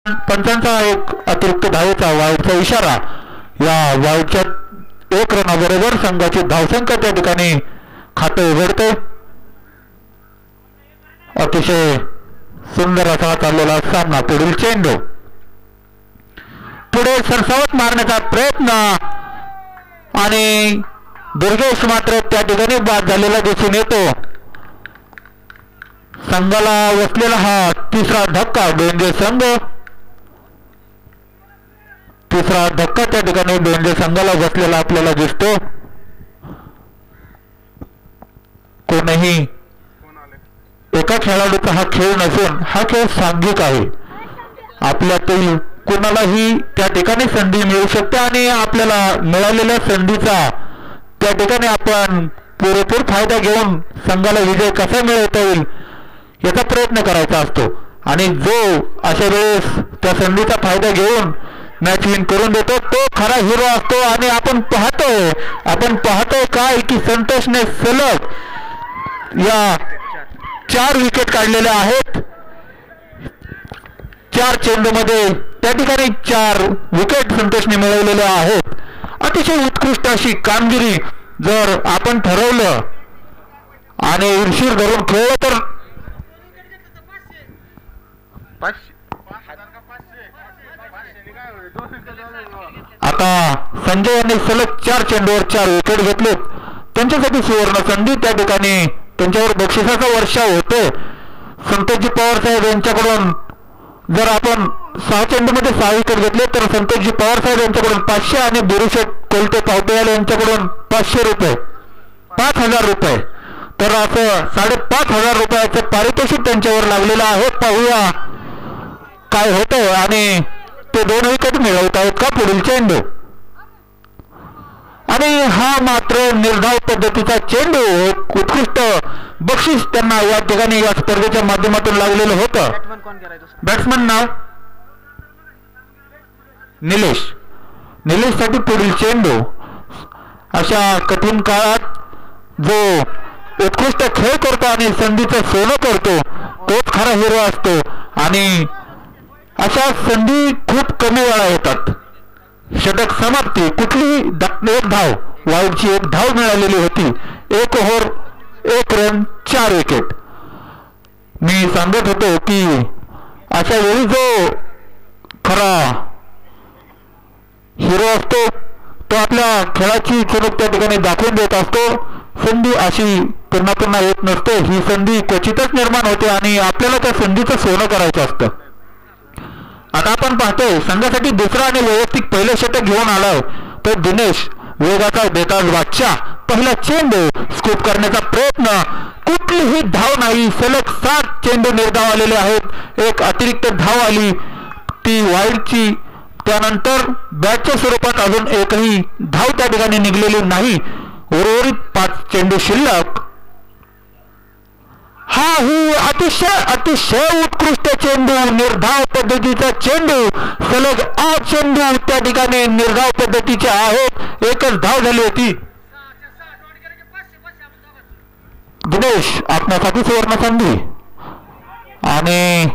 पंचांचा एक अतिरिक्त धावेचा वाईटचा इशारा. या वाईटच्या 1 रनाबरोबर संघाची धावसंख्या त्या ठिकाणी खाते उघडते. अतिशय सुंदर असा चाललेला सामना. पुढील चेंडू पुढे सरसावत मारण्याचा प्रयत्न आणि दुर्गेश मात्र त्या ठिकाणी बाद झालेला दिसून येतो. संघाला बसलेला हा तिसरा धक्का. बेंजे संघ तिसरा धक्का त्या ठिकाणी बेंजे संघाला बसलेला आपल्याला दिसतो. कोणीही एका खेळाडूचा हा खेळ नसून हा खेळ सांघिक आहे. आपल्यातील कोणालाही त्या ठिकाणी संधी मिळू शकते आणि आपल्याला मिळालेल्या संधीचा त्या ठिकाणी आपण पुरेपूर फायदा घेऊन संघाला विजय कसा मिळवता येईल याचा प्रयत्न करायचा असतो. आणि जो अशा वेळेस त्या संधीचा फायदा घेऊन मॅच विन करून देतो तो खरा हिरो असतो. आणि आपण पाहतोय काय की संतोषने सलग या 4 विकेट काढलेल्या आहेत. 4 चेंडूमध्ये त्या ठिकाणी 4 विकेट संतोषने मिळवलेल्या आहेत. अतिशय उत्कृष्ट अशी कामगिरी जर आपण ठरवलं आणि उशीर धरून खेळलं तर आता संजय यांनी सलग 4 चेंडूवर 4 विकेट घेतलेत. त्यांच्यासाठी सुवर्ण संधी. त्या ठिकाणी त्यांच्यावर बक्षिसाचा वर्षाव होतो. संतोषजी पवार साहेब यांच्याकडून जर आपण 6 चेंडूमध्ये 6 विकेट घेतले तर संतोषजी पवार साहेब यांच्याकडून 500 आणि बिरुशेठ कोलते पावटेवाले यांच्याकडून 500 रुपये 5000 रुपये. तर असं 5500 रुपयाचं पारितोषिक त्यांच्यावर लागलेलं आहे. पाहूया काय होतंय आणि ते 2 विकेट मिळवत आहेत का. पुढील चेंडू आणि हा मात्र निर्धाव पद्धतीचा चेंडू. उत्कृष्ट बक्षीस त्यांना या ठिकाणी या स्पर्धेच्या माध्यमातून लागलेलं होतं. बॅट्समन नाव निलेश साठी पुढील चेंडू. अशा कठीण काळात जो उत्कृष्ट खेळ करतो आणि संधीचं सोनं करतो तोच खरा हिरो असतो. आणि अशा संधी खूप कमी वेळा येतात. षटक समाप्ती. कुठली 1 धाव वाईटची 1 धाव मिळालेली होती. 1 ओव्हर 1 रन 4 विकेट. मी सांगत होतो की अशा वेळी जो खरा हिरो असतो तो आपल्या खेळाची चमक त्या ठिकाणी दाखवून देत असतो. संधी अशी पुन्हा येत नसते. ही संधी क्वचितच निर्माण होते आणि आपल्याला त्या संधीचं सोनं करायचं असतं. आता आपण पाहतोय संघासाठी दुसरा आणि वैयक्तिक पहिले षटक घेऊन आलाय तर दिनेश वेगाचा बेताज बादशाह. पहिला चेंडू स्कूप करण्याचा प्रयत्न. कुठलीही धाव नाही. सलग 7 चेंडू निर्धाव आलेले आहेत. 1 अतिरिक्त धाव आली ती वाईडची. त्यानंतर बॅटच्या स्वरूपात अजून एकही धाव त्या ठिकाणी निघलेली नाही. उर्वरित 5 चेंडू शिल्लक. ही अतिशय उत्कृष्ट चेंडू. निर्धाव पद्धतीचा चेंडू. सलग 8 चेंडू त्या ठिकाणी निर्धाव पद्धतीचे आहेत. 1च धाव झाली होती. दिनेश आपल्यासाठी सुवर्ण संधी आणि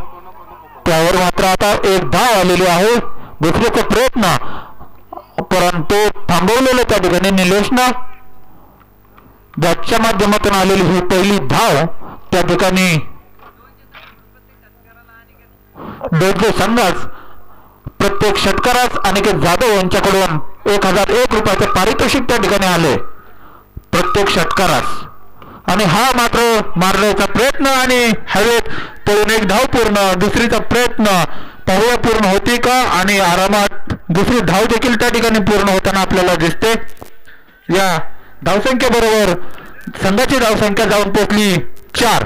त्यावर मात्र आता 1 धाव आलेली आहे. दुसऱ्याचा प्रयत्न परंतु थांबवलेलं त्या ठिकाणी निलेशनं. बॅटच्या माध्यमातून आलेली ही पहिली धाव त्या ठिकाणी बेंजे संघास प्रत्येक षटकारास अनिकेत जाधव यांच्याकडून 1001 रुपयाचे पारितोषिक त्या ठिकाणी आले प्रत्येक षटकारास. आणि हा मात्र मारण्याचा प्रयत्न आणि हवेत पळून 1 धाव पूर्ण. दुसरीचा प्रयत्न पाहूया पूर्ण होती का आणि आरामात दुसरी धाव देखील त्या ठिकाणी पूर्ण होताना आपल्याला दिसते. या धावसंख्येबरोबर संघाची धावसंख्या जाऊन पोहोचली 4.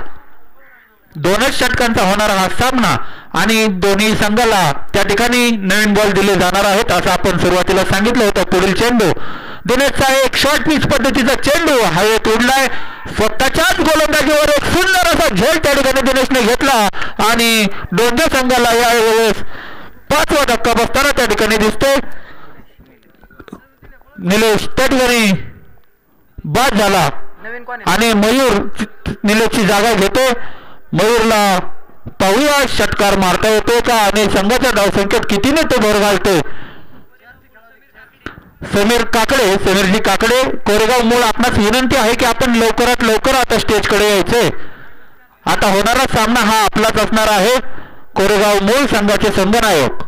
2च षटकांचा होणारा हा सामना आणि दोन्ही संघाला त्या ठिकाणी नवीन बॉल दिले जाणार आहेत असं आपण सुरुवातीला सांगितलं होतं. पुढील चेंडू दिनेशचा एक शॉर्ट पिच पद्धतीचा चेंडू हवेत उडलाय. स्वतःच्याच गोलंदाजीवर एक सुंदर असा झेल त्या ठिकाणी दिनेशने घेतला आणि दोन्ही संघाला यावेळेस 5वा धक्का बसताना त्या ठिकाणी दिसतो. निलेश त्या ठिकाणी बाद झाला आणि मयूर निलेशची जागा घेतो. मयूरला पाहूया षटकार मारता येतो का आणि संघाच्या धावसंख्येत कितीने तो भर घालतोय. समीरजी काकडे कोरेगाव मूळ आपणास विनंती आहे की आपण लवकरात लवकर आता स्टेजकडे यायचंय. आता होणारा सामना हा आपलाच असणार आहे. कोरेगाव मूळ संघाचे संघनायक.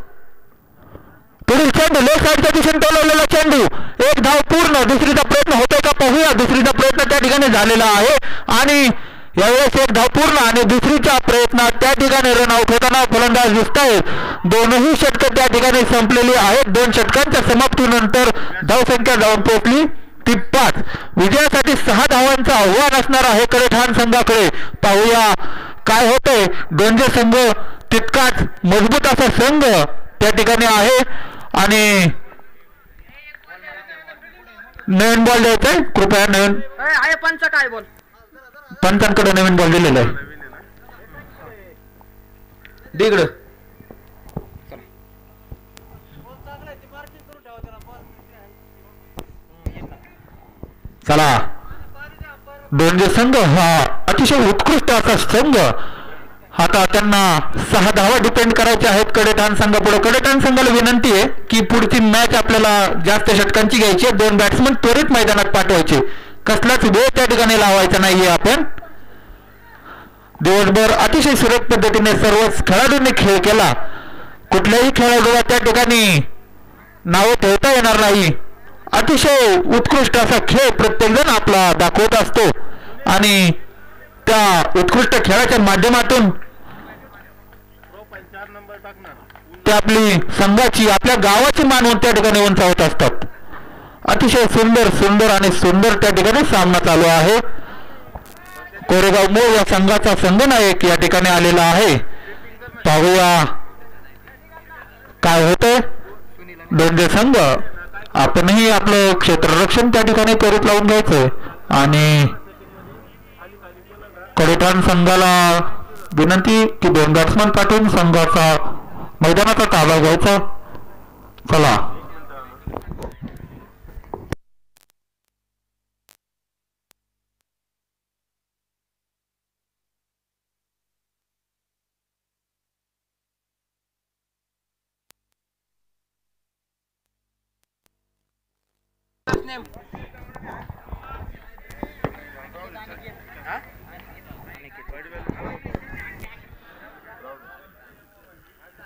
पुढील चेंडू लेफ्ट साईडच्या दिशेने टोलवलेला चेंडू, एक धाव पूर्ण. दुसरीचा प्रयत्न होतोय का पाहूया. दुसरीचा प्रयत्न त्या ठिकाणी झालेला आहे आणि यावेळेस एक धाव पूर्ण आणि दुसरीच्या प्रयत्नात त्या ठिकाणी रन आउट होताना फलंदाज दिसत आहेत. दोनही षटकं त्या ठिकाणी संपलेली आहेत. 2 षटकांच्या समाप्तीनंतर धावसंख्या जाऊन पोहोचली ती 5. विजयासाठी 6 धावांचं आव्हान असणार आहे कडेठाण संघाकडे. पाहूया काय होतंय. डोंजे संघ तितकाच मजबूत असा संघ त्या ठिकाणी आहे आणि नवीन बॉल द्यायचाय कृपया. नवीन पंचांकडे नवीन बॉल दिलेला आहे. दिगड चला. डोंजे संघ हा अतिशय उत्कृष्ट असा संघ. आता त्यांना 6 धावा डिपेंड करायच्या आहेत कडेठाण संघापुढे. कडेठाण संघाला विनंती आहे की पुढची मॅच आपल्याला जास्त षटकांची घ्यायची आहे. 2 बॅट्समन त्वरित मैदानात पाठवायचे. कसलाच वेळ त्या ठिकाणी लावायचा नाहीये. आपण दिवसभर अतिशय सुरक्षित पद्धतीने सर्वच खेळाडूंनी खेळ केला. कुठल्याही खेळाडूला त्या ठिकाणी नाव ठेवता येणार नाही. अतिशय उत्कृष्ट असा खेळ प्रत्येकजण आपला दाखवत असतो आणि त्या उत्कृष्ट खेळाच्या माध्यमातून ते आपली संघाची आपल्या गावाची मान त्या ठिकाणी उंचावत असतात. अतिशय सुंदर आणि सुंदर त्या ठिकाणी सामना चालू आहे. कोरेगाव मूळ या संघाचा संघनायक या ठिकाणी आलेला आहे. पाहूया काय होतंय. डोंजे संघ आपणही आपलं क्षेत्ररक्षण त्या ठिकाणी करीत लावून घ्यायचंय आणि कडेठाण संघाला विनंती की 2 बॅट्समन पाठवून संघाचा मैदानाचा ताबा घ्यायचा. चला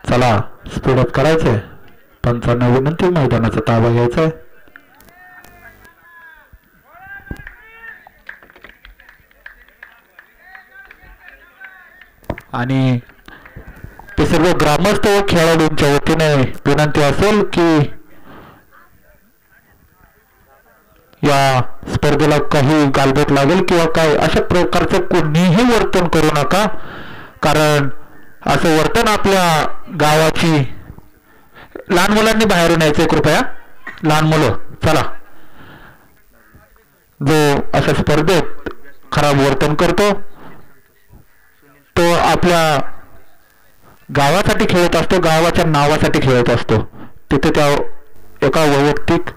चला स्पीडअप करायचंय. पंचांना विनंती मैदानाचा ताबा घ्यायचा आहे. आणि ते सर्व ग्रामस्थ व खेळाडूंच्या वतीने विनंती असेल की या स्पर्धेला काही गालबोट लागेल किंवा काय अशा प्रकारचं कोणीही वर्तन करू नका. कारण असं वर्तन आपल्या गावाची लहान मुलांनी बाहेरून यायचे कृपया. लहान मुलं चला. जो अशा स्पर्धेत खराब वर्तन करतो तो आपल्या गावासाठी खेळत असतो, गावाच्या नावासाठी खेळत असतो. तिथे त्या एका वैयक्तिक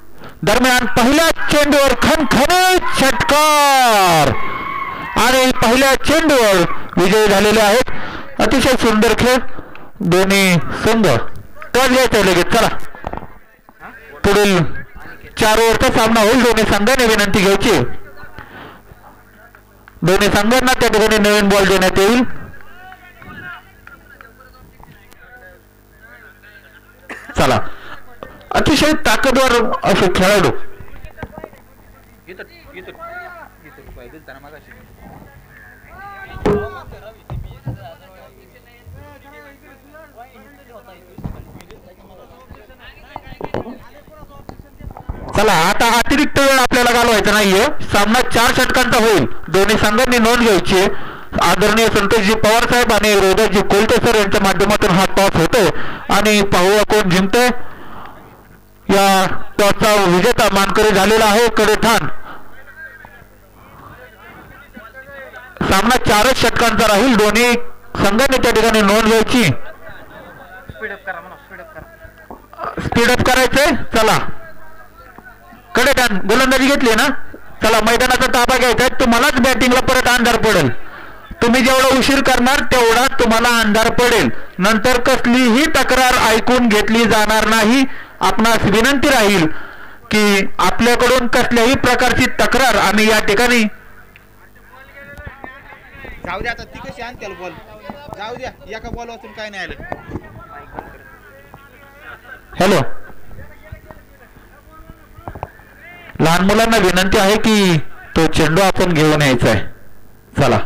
दरम्यान पहिल्या चेंडूवर खणखणीत षटकार आणि पहिल्या चेंडूवर विजयी झालेले आहेत. अतिशय सुंदर खेळ. दोन्ही संघ टॉस घ्यायचा लगेच. चला पुढील 4 ओव्हरचा सामना होईल. दोन्ही संघाने विनंती घ्यायची. दोन्ही संघांना त्या ठिकाणी नवीन बॉल देण्यात येईल. चला अतिशय ताकदवर असे खेळाडू. चला आता अतिरिक्त वेळ आपल्याला घालवायचा नाहीये. सामना 4 षटकांचा होईल. दोन्ही संघांनी नोंद घ्यायची. आदरणीय संतोषजी पवार साहेब आणि रोदाजी कोलते सर यांच्या माध्यमातून हा टॉस होतो आणि पाहूया कोण जिंकते. या टॉसचा विजेता मानकरी झालेला आहे कडेठाण. सामना 4 षटकांचा राहील. दोन्ही संघांनी त्या ठिकाणी नोंद घ्यायची. स्पीडअप करायचंय. चला कडेठाण गोलंदाजी घेतली ना. चला मैदानाचा ताबा घ्यायचा. तुम्हालाच बॅटिंगला परत अंधार पडेल. तुम्ही जेवढा उशीर करणार तेवढा तुम्हाला अंधार पडेल. नंतर कसलीही तक्रार ऐकून घेतली जाणार नाही. आपणास विनंती राहील की आपल्याकडून कसल्याही प्रकारची तक्रार आम्ही या ठिकाणी. जाऊ द्या आता ती कशी आण त्याला बॉल जाऊ द्या एका बॉल वाचून काय नाही आलं. हॅलो, लहान मुलांना विनंती आहे की तो चेंडू आपण घेऊन यायचा आहे. चला.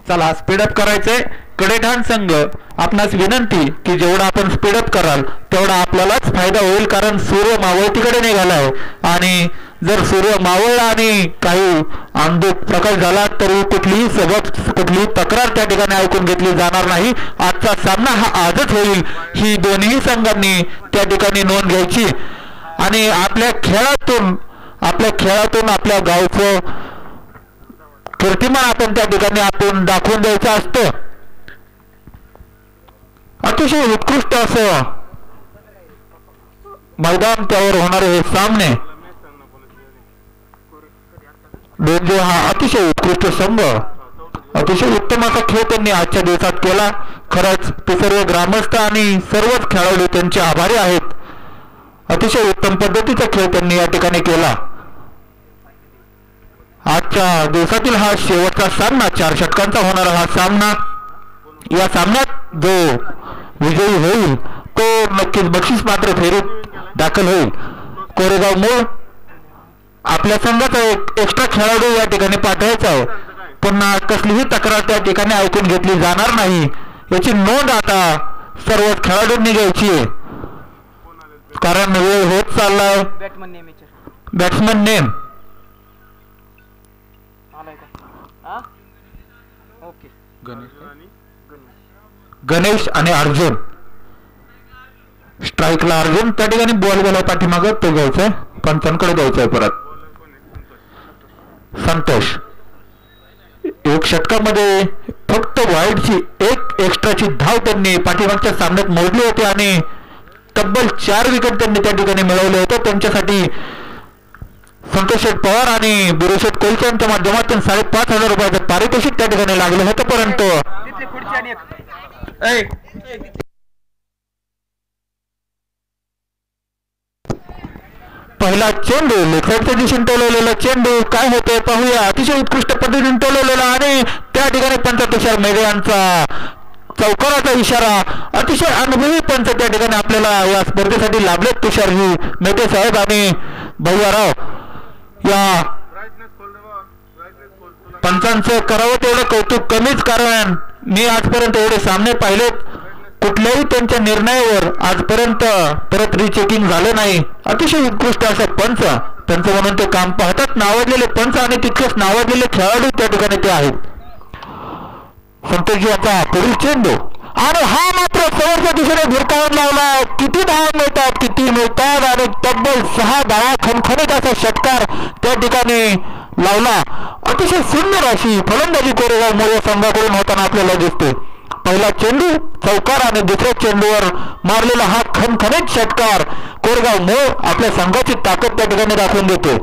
चला स्पीडअप करायचंय. कडेठाण संघ आपणास विनंती की जेवढा आपण स्पीडअप कराल तेवढा आपल्यालाच फायदा होईल. कारण सूर्य मावळतीकडे निघाला आहे आणि जर सूर्य मावळला आणि काही अंधुक प्रकाश झाला तरी कुठलीही सबब कुठलीही तक्रार त्या ठिकाणी ऐकून घेतली जाणार नाही. आजचा सामना हा आजच होईल ही दोन्ही संघांनी त्या ठिकाणी नोंद घ्यायची. आणि आपल्या खेळातून आपल्या गावचं कीर्तिमान आपण त्या ठिकाणी आपण दाखवून द्यायचं असतं. अतिशय उत्कृष्ट असं मैदान त्यावर होणारे हे सामने. डोंजो हा अतिशय उत्कृष्ट संघ अतिशय उत्तम असा खेळ त्यांनी आजच्या दिवसात केला. खरंच ते सर्व ग्रामस्थ आणि सर्वच खेळाडू त्यांचे आभारी आहेत. अतिशय उत्तम पद्धतीचा खेळ त्यांनी या ठिकाणी केला. आजच्या दिवसातील हा शेवटचा सामना 4 षटकांचा होणारा हा सामना. या सामन्यात जो विजयी होईल तो नक्कीच बक्षीस पात्र फेरीत दाखल होईल. कोरेगाव मूळ आपल्या संघाचा एक एक्स्ट्रा खेळाडू या ठिकाणी पाठवायचा आहे. पुन्हा कसलीही तक्रार त्या ठिकाणी ऐकून घेतली जाणार नाही याची नोंद आता सर्व खेळाडूंनी घ्यायची आहे. कारण वेळ होत चाललाय. बॅट्समन नेम गणेश आणि अर्जुन. स्ट्राईकला अर्जुन त्या ठिकाणी बॉल गेला पाठीमाग तो घ्यायचा पंचांकडे द्यायचा परत. संतोष एक षटकामध्ये फक्त वाईडची एक एक्स्ट्राची धाव त्यांनी पाठीमागच्या सामन्यात मोडली होती आणि तब्बल 4 विकेट त्यांनी त्या ठिकाणी मिळवले होते. त्यांच्यासाठी संतोष शेठ पवार आणि बिरुशेठ कोलचे यांच्या माध्यमातून 5,500 रुपयाचं पारितोषिक त्या ठिकाणी लागलं होतं. परंतु पहिला चेंडू लेफ्टच्या दिशेने टोलवलेला चेंडू काय होतंय पाहूया. अतिशय उत्कृष्ट पद्धतीने टोलवलेला आणि त्या ठिकाणी पंच तुषार मेघे यांचा चौकाराचा इशारा. अतिशय अनुभवी पंच त्या ठिकाणी आपल्याला या स्पर्धेसाठी लाभलेत. तुषारजी मेघे साहेब आणि भैयाराव या पंचांचं करावं तेवढं कौतुक कमीच. कारण मी आजपर्यंत एवढे सामने पाहिलेत कुठल्याही त्यांच्या निर्णयावर आजपर्यंत परत रिचेकिंग झालं नाही. अतिशय उत्कृष्ट असं पंच त्यांचं म्हणून ते काम पाहतात. नावाजलेले पंच आणि तितकेच नावाजलेले खेळाडू त्या ठिकाणी ते आहेत. संतोषजी यांचा पुढील चेंडू आणि हा मात्र समोरच्या दिशेने भिरकावून लावला. किती मिळतात आणि तब्बल 6 धावा खणखणीत असा षटकार त्या ठिकाणी लावला. अतिशय सुंदर अशी फलंदाजी कोरेगाव मूळ संघाकडून होताना आपल्याला दिसते. पहिला चेंडू चौकार आणि दुसऱ्या चेंडूवर मारलेला हा खणखणीत षटकार कोरेगाव मूळ आपल्या संघाची ताकद त्या ठिकाणी दाखवून देतो.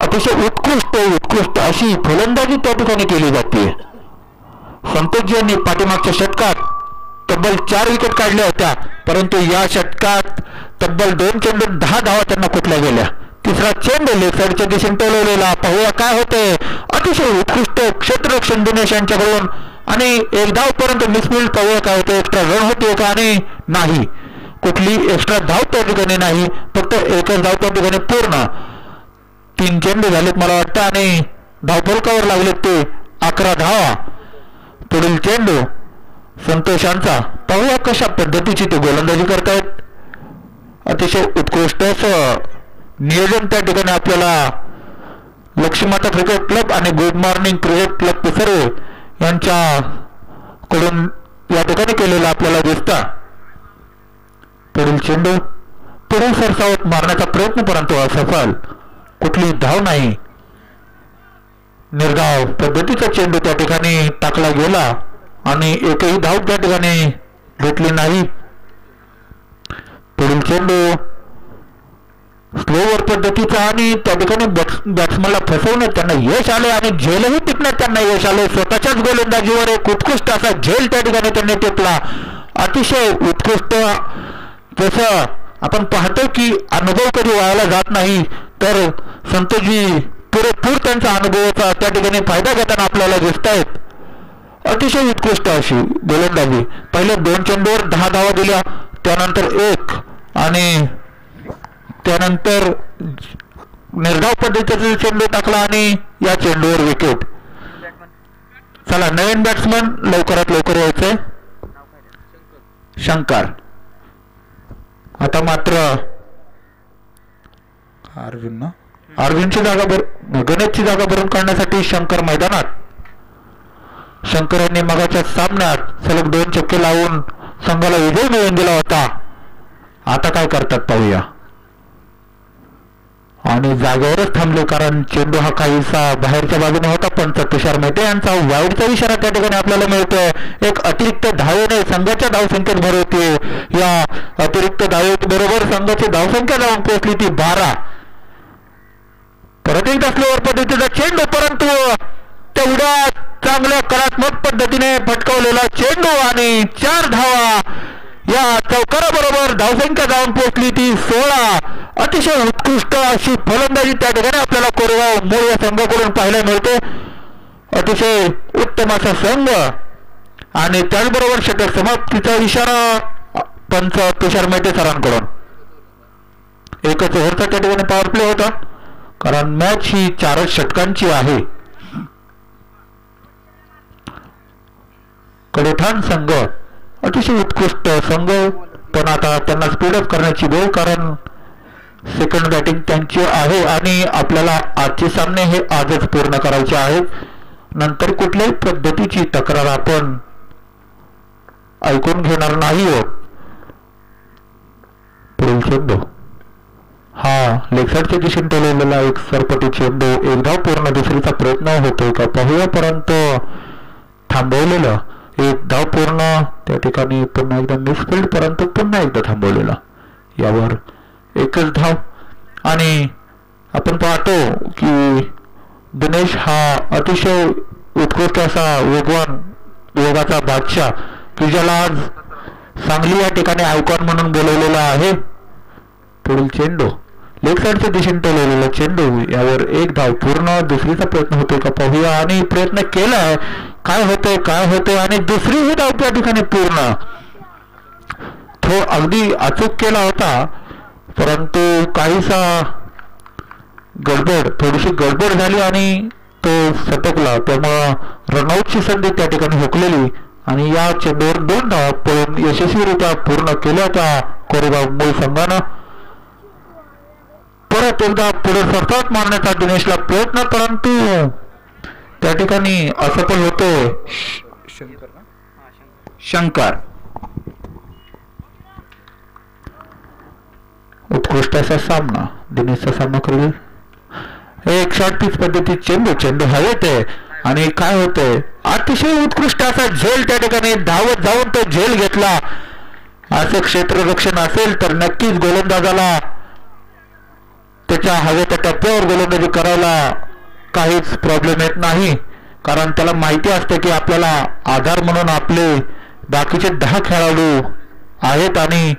अतिशय उत्कृष्ट अशी फलंदाजी त्या ठिकाणी केली जाते. संतोषजी यांनी पाठीमागच्या षटकात तब्बल 4 विकेट काढल्या होत्या. परंतु या षटकात तब्बल 2 चेंडू 10 धावा त्यांना कुठल्या गेल्या. तिसरा चेंडू लेफ्ट साईडच्या दिशेने टोलवलेला. पाहूया काय होते. अतिशय उत्कृष्ट क्षेत्ररक्षण दिनेश यांच्याकडून आणि एक धाव पर्यंत मिसफील्ड. पाहूया काय होते. एक्स्ट्रा रन होते का आणि नाही. कुठली एक्स्ट्रा धाव त्या ठिकाणी नाही. फक्त एकच धाव त्या ठिकाणी पूर्ण. 3 चेंडू झालेत मला वाटतं आणि धावफलकावर लागलेत ते 11 धावा. पुढील चेंडू संतोषांचा. पाहूया कशा पद्धतीची ते गोलंदाजी करतायत. अतिशय उत्कृष्ट असं नियोजन त्या ठिकाणी आपल्याला लक्ष्मीमाता क्रिकेट क्लब आणि गुड मॉर्निंग क्रिकेट क्लब पिसर्वे यांच्याकडून या ठिकाणी केलेलं आपल्याला दिसतं. पुढील चेंडू पुढील सरसावत मारण्याचा प्रयत्न परंतु असफल. कुठली धाव नाही. निर्धाव पद्धतीचा चेंडू त्या ठिकाणी टाकला गेला आणि एकही धाव त्या ठिकाणी भेटली नाही. पुढील चेंडू स्लोवर पद्धतीचा आणि त्या ठिकाणी बॅट्समनला फसवण्यात त्यांना यश आले आणि झेलही टिपण्यात त्यांना यश आले. स्वतःच्याच गोलंदाजीवर एक उत्कृष्ट असा झेल त्या ठिकाणी त्यांनी टिपला. अतिशय उत्कृष्ट. जसं आपण पाहतो की अनुभव कधी वायाला जात नाही तर संतोषजी पुरेपूर त्यांचा अनुभवाचा त्या ठिकाणी फायदा घेताना आपल्याला दिसत आहेत. अतिशय उत्कृष्ट अशी गोलंदाजी. पहिल्या 2 चेंडूवर 10 धावा दिल्या. त्यानंतर 1 आणि त्यानंतर निर्धाव पद्धतीचा चेंडू टाकला आणि या चेंडूवर विकेट. चला नवीन बॅट्समन लवकरात लवकर यायचंय. शंकर. आता मात्र अरविंदची जागा गणेशची जागा भरून काढण्यासाठी शंकर मैदानात. शंकर यांनी मगाच्या सामन्यात सलग 2 चक्के लावून संघाला विजय मिळवून दिला होता. आता काय करतात पाहूया. आणि जागेवरच थांबले कारण चेंडू हा काहीसा बाहेरच्या बाजूने होता. पण तुषार मेहते यांचा वाईडचा इशारा त्या ठिकाणी आपल्याला मिळतोय. एक अतिरिक्त धावेने संघाच्या धावसंख्येत भर होते. या अतिरिक्त धावेबरोबर संघाची धावसंख्या जाऊन पोहोचली ती 12. परत एकदा स्लोअर पद्धतीचा चेंडू परंतु तेवढ्या चांगल्या कलात्मक पद्धतीने फटकावलेला चेंडू आणि 4 धावा. या चौकाराबरोबर धावसंख्या जाऊन पोहोचली ती 16. अतिशय उत्कृष्ट अशी फलंदाजी त्या ठिकाणी आपल्याला कोरेगाव मूळ या संघाकडून पाहायला मिळते. अतिशय उत्तम असा संघ आणि त्याचबरोबर षटक समाप्तीचा इशारा पंच तुषार मेहते सरांकडून. एकच ओव्हरचा त्या ठिकाणी पॉवर प्ले होता कारण मॅच ही 4च षटकांची आहे. कडेठाण संघ अतिशय उत्कृष्ट संघ पण आता त्यांना स्पीडअप करण्याची वेळ कारण सेकंड बॅटिंग त्यांची आहे आणि आपल्याला आजचे सामने हे आजच पूर्ण करायचे आहेत. नंतर कुठल्याही पद्धतीची तक्रार आपण ऐकून घेणार नाही आहोत. पुढील चेंडू हा लेग साईडच्या दिशेने टोलवलेला एक सरपटी चेंडू. एक धाव पूर्ण. दुसरीचा प्रयत्न होतोय का पाहूया परंतु थांबवलेलं. एक धाव पूर्ण. त्या ठिकाणी पुन्हा एकदा मिसफील्ड परंतु पुन्हा एकदा थांबवलेला. यावर एकच धाव. आणि आपण पाहतो की दिनेश हा अतिशय उत्कृष्ट असा वेगवान वेगाचा बादशाह की ज्याला आज सांगली या ठिकाणी आयकॉन म्हणून बोलवलेला आहे. पुढील चेंडू लेग साईडच्या दिशेने टोलवलेला चेंडू. यावर एक धाव पूर्ण. दुसरीचा प्रयत्न होतोय का पाहूया आणि प्रयत्न केलाय. काय होतंय आणि दुसरीही धाव त्या ठिकाणी पूर्ण. तो अगदी अचूक केला होता परंतु काहीसा थोडीशी गडबड झाली आणि तो सटकला. त्यामुळं रनआउटची संधी त्या ठिकाणी हुकलेली आणि या चेंडूवर 2 धावा पळून यशस्वीरित्या पूर्ण केल्या त्या कोरेगाव मूळ संघानं. परत एकदा पुढे सरसावत मारण्याचा दिनेशला प्रयत्न परंतु त्या ठिकाणी असफल होतोय. शंकर. उत्कृष्ट असा सामना दिनेशचा सामना करेल. एक शॉर्ट पिच पद्धती चेंडू हवेत आहे आणि काय होतंय अतिशय उत्कृष्ट असा झेल त्या ठिकाणी धावत जाऊन तो झेल घेतला. असं क्षेत्ररक्षण असेल तर नक्कीच गोलंदाजाला त्याच्या हवेच्या टप्प्यावर गोलंदाजी करायला काहीच प्रॉब्लेम येत नाही कारण त्याला माहिती असते की आपल्याला आधार म्हणून आपले बाकीचे 10 खेळाडू आहेत आणि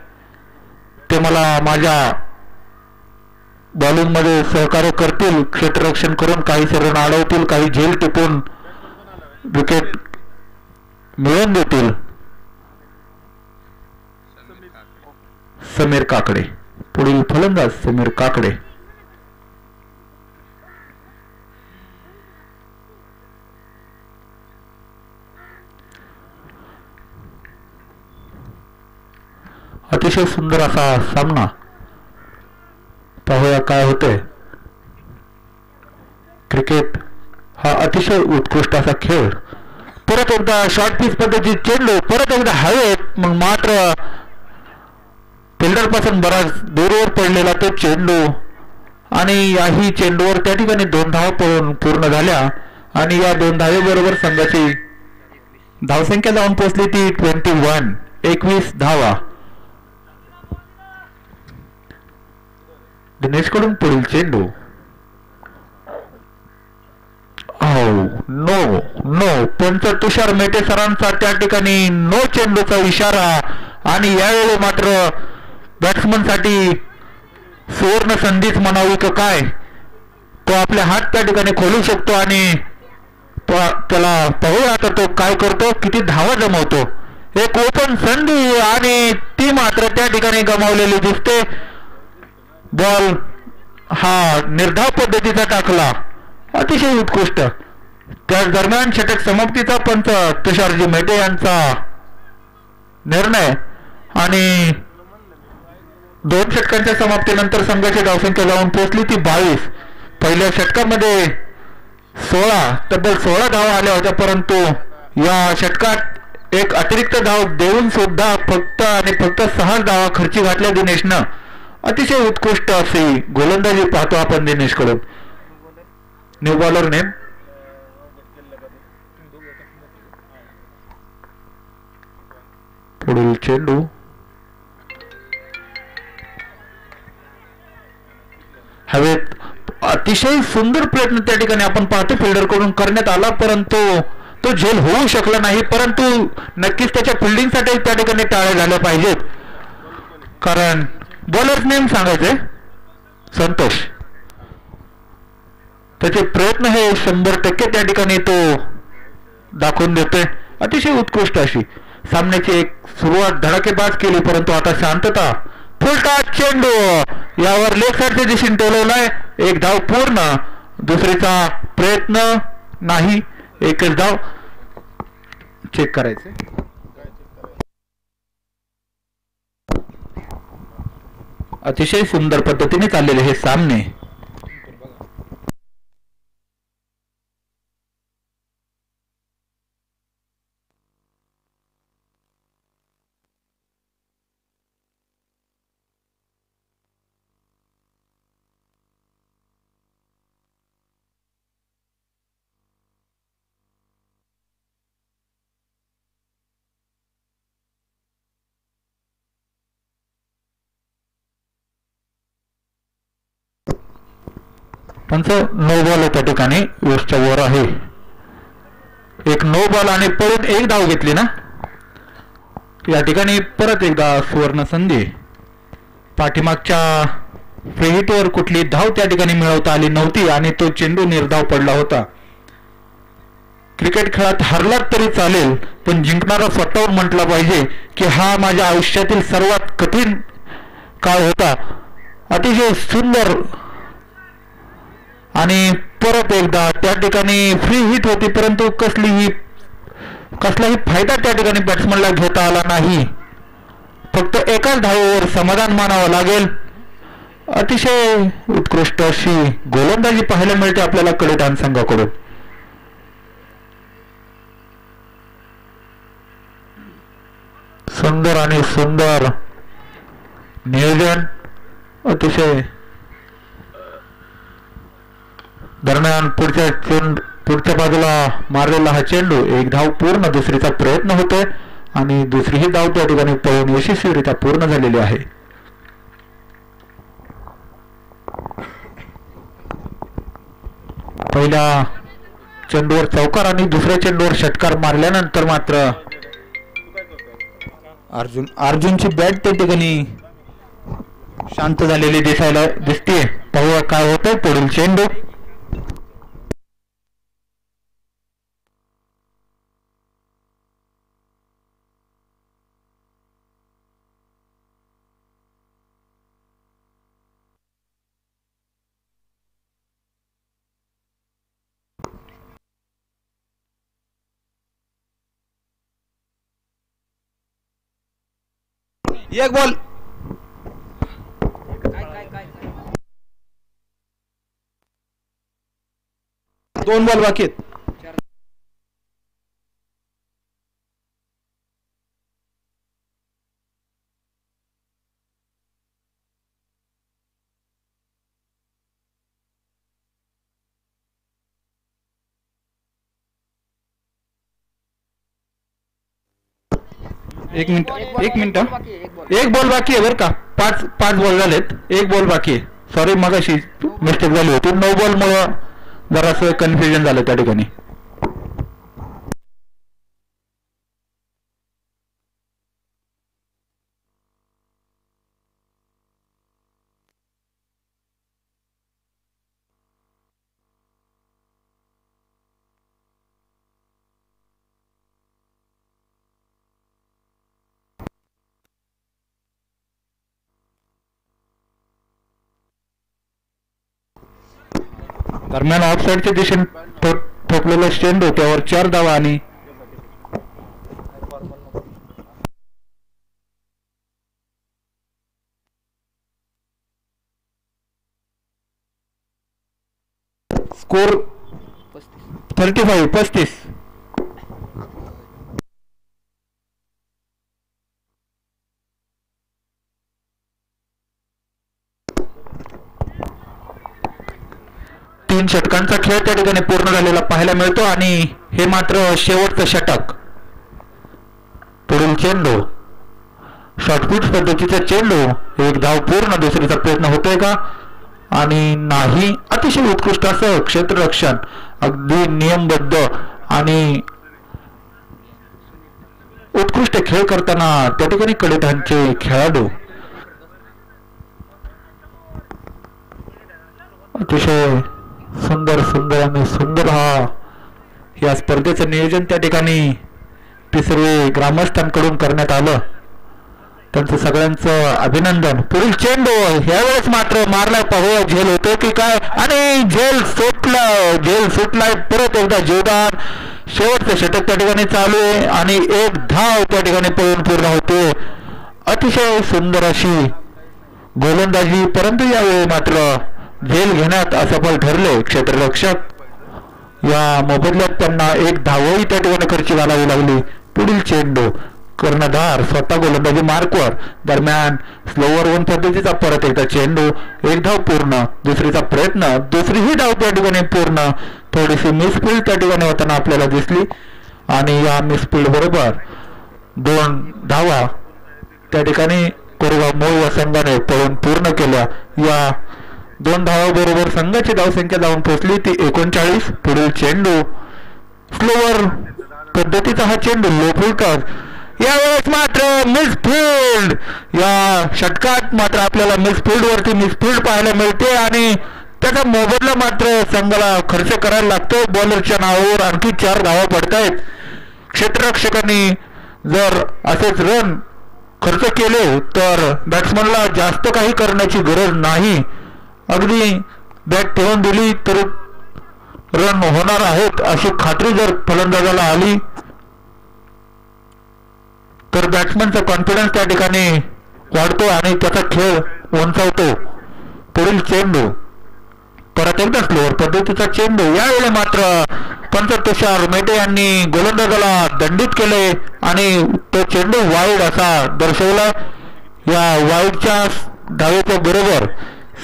ते मला माझ्या बॉलिंग मध्ये सहकार्य करतील, क्षेत्ररक्षण करून काही रन अडवतील, काही झेल टिपून विकेट मिळवून देतील. समीर काकडे, पुढील फलंदाज समीर काकडे. अतिशय सुंदर असा सामना. पाहूया काय होते. क्रिकेट हा अतिशय उत्कृष्ट असा खेळ. परत एकदा शॉर्ट पिच पद्धती चेंडू, परत एकदा हवेत, मग मात्र फिल्डर पासून बराच दूरवर पडलेला तो चेंडू आणि याही चेंडूवर त्या ठिकाणी 2 धावा पळून पूर्ण झाल्या आणि या 2 धावेबरोबर संघाची धावसंख्या जाऊन पोहोचली ती 21 धावा. दिनेश कडून पुढील चेंडू. नो पंच तुषार मेटे सरांचा त्या ठिकाणी नो चेंडूचा इशारा आणि यावेळी मात्र बॅट्समन साठी सुवर्ण संधीच म्हणावी का काय, तो आपले हात त्या ठिकाणी खोलू शकतो आणि त्याला पाहूया आता तो काय करतो, किती धावा जमवतो. एक ओपन संधी आणि ती मात्र त्या ठिकाणी गमावलेली दिसते. बॉल हा निर्धाव पद्धतीचा टाकला, अतिशय उत्कृष्ट. त्याच दरम्यान षटक समाप्तीचा पंच तुषारजी मेटे यांचा निर्णय आणि 2 षटकांच्या समाप्तीनंतर संघाची धावसंख्या जाऊन पोहोचली ती 22. पहिल्या षटकामध्ये तब्बल 16 धावा आल्या होत्या, परंतु या षटकात एक अतिरिक्त धाव देऊन सुद्धा फक्त 6 धावा खर्ची घातल्या दिनेशनं. अतिशय उत्कृष्ट अशी गोलंदाजी पाहतो आपण दिनेश कडून. New bowler name. पुढील चेंडू. हवेत अतिशय सुंदर प्रयत्न त्या ठिकाणी आपण पाहतो फिल्डर कडून करण्यात आला, परंतु तो झेल होऊ शकला नाही. परंतु नक्कीच त्याच्या फिल्डिंगसाठी त्या ठिकाणी टाळ्या झाल्या पाहिजेत, कारण बॉलर नेम सांगायचे संतोष. त्याचे प्रयत्न हे 100% त्या ठिकाणी तो दाखवून देतोय. अतिशय उत्कृष्ट अशी सामन्याची एक सुरुवात धडाकेबाज केली, परंतु आता शांतता. फुलटा चेंडू यावर लेग साईडच्या दिशेने टोलवलाय. 1 धाव पूर्ण. दुसरीचा प्रयत्न नाही, 1च धाव. चेक करायचे. अतिशय सुंदर पद्धतीने चाललेले हे सामने. त्यांचं नो बॉल त्या ठिकाणी वेस्टच्या वर आहे. एक नो बॉल आणि पळून 1 धाव घेतली ना. या ठिकाणी परत एकदा सुवर्ण संधी. पाठीमागच्या फ्री हिटवर कुठली धाव त्या ठिकाणी मिळवता आली नव्हती आणि तो चेंडू निर्धाव पडला होता. क्रिकेट खेळात हरलात तरी चालेल, पण जिंकणारा स्वतःहून म्हटला पाहिजे की हा माझ्या आयुष्यातील सर्वात कठीण काळ होता. अतिशय सुंदर आणि परत एकदा त्या ठिकाणी फ्री हिट होती, परंतु कसलाही फायदा त्या ठिकाणी बॅट्समनला घेता आला नाही. फक्त 1च धावेवर समाधान मानावं लागेल. अतिशय उत्कृष्ट अशी गोलंदाजी पाहायला मिळते आपल्याला कडेधान संघाकडून. सुंदर आणि सुंदर नियोजन. अतिशय दरम्यान पुढच्या बाजूला मारलेला हा चेंडू 1 धाव पूर्ण. दुसरीचा प्रयत्न होतोय आणि दुसरीही धाव त्या ठिकाणी पळून यशस्वीरित्या पूर्ण झालेली आहे. पहिल्या चेंडूवर चौकार आणि दुसऱ्या चेंडूवर षटकार मारल्यानंतर मात्र अर्जुनची बॅट त्या ठिकाणी शांत झालेली दिसायला दिसते. पाहूया काय होतंय. पुढील चेंडू एक बॉल. दोन बॉल बाकी आहेत. एक मिनिट एक बॉल बाकी आहे बरं का. पाच पाच बॉल झालेत. एक बॉल बाकी आहे. सॉरी मगाशी मिस्टेक झाली होती. 9 बॉल मुळे जरासं कन्फ्युजन झालं त्या ठिकाणी. दरम्यान ऑफसाईडच्या दिशेने ठोकलेला चेंडू त्यावर 4 धावा आणि स्कोर 35. तीन षटकांचा खेळ त्या ठिकाणी पूर्ण झालेला पाहायला मिळतो आणि हे मात्र शेवटचं षटक. पुढील चेंडू शॉर्टपिच पद्धतीचा चेंडू. एक धाव पूर्ण. दुसरीचा प्रयत्न होतोय का? आणि नाही. अतिशय उत्कृष्ट असं क्षेत्ररक्षण. अगदी नियमबद्ध आणि उत्कृष्ट खेळ करताना त्या ठिकाणी कडेधांचे खेळाडू अतिशय सुंदर सुंदर आणि सुंदर या स्पर्धेचं नियोजन त्या ठिकाणी पिसर्वे ग्रामस्थांकडून करण्यात आलं. त्यांचं सगळ्यांचं अभिनंदन. पुढील चेंडू ह्यावेळेस मात्र मारला. पाहूया झेल होतो की काय. आणि झेल सुटलाय. परत एकदा जीवदान. शेवटचं षटक त्या ठिकाणी चालू आहे आणि एक धाव त्या ठिकाणी पळून पूर्ण होते. अतिशय सुंदर अशी गोलंदाजी. परंतु यावेळी मात्र झेल घेण्यात असफल ठरले क्षेत्ररक्षक. या मोबदल्यात त्यांना एक धावही त्या ठिकाणी खर्ची घालावी लागली. पुढील चेंडू कर्णधार स्वतः गोलंदाजी मार्कवर. दरम्यान स्लोवर 1 पद्धतीचा परत एकदा चेंडू. एक धाव पूर्ण. दुसरीचा प्रयत्न. दुसरीही धाव त्या ठिकाणी पूर्ण. थोडीशी मिसफील्ड त्या ठिकाणी होताना आपल्याला दिसली आणि या मिसफील्ड बरोबर 2 धावा त्या ठिकाणी कोरेगाव मूळ या संघाने पळून पूर्ण केल्या. या 2 धावाबरोबर संघाची धावसंख्या जाऊन पोहोचली ती 39. पुढील चेंडू स्लोवर पद्धतीचा हा चेंडू लो फुलटॉस. यावेळेस मात्र मिसफील्ड. या षटकात मात्र आपल्याला मिसफील्ड वरती मिसफील्ड पाहायला मिळते आणि त्याचा मोबदला मात्र संघाला खर्च करायला लागतो. बॉलरच्या नावावर आणखी 4 धावा पडतायत. क्षेत्ररक्षकांनी जर असेच रन खर्च केले तर बॅट्समनला जास्त काही करण्याची गरज नाही. अगदी बॅट ठेवून दिली तर रन होणार आहेत अशी खात्री जर फलंदाजाला आली तर बॅट्समनचा कॉन्फिडन्स त्या ठिकाणी वाढतो आणि त्याचा खेळ उंचावतो. पुढील चेंडू परत एकदा स्लोअर पद्धतीचा चेंडू. यावेळी मात्र पंच तुषार मेटे यांनी गोलंदाजाला दंडित केले आणि तो चेंडू वाईड असा दर्शवला. या वाईडच्या धावेच्या बरोबर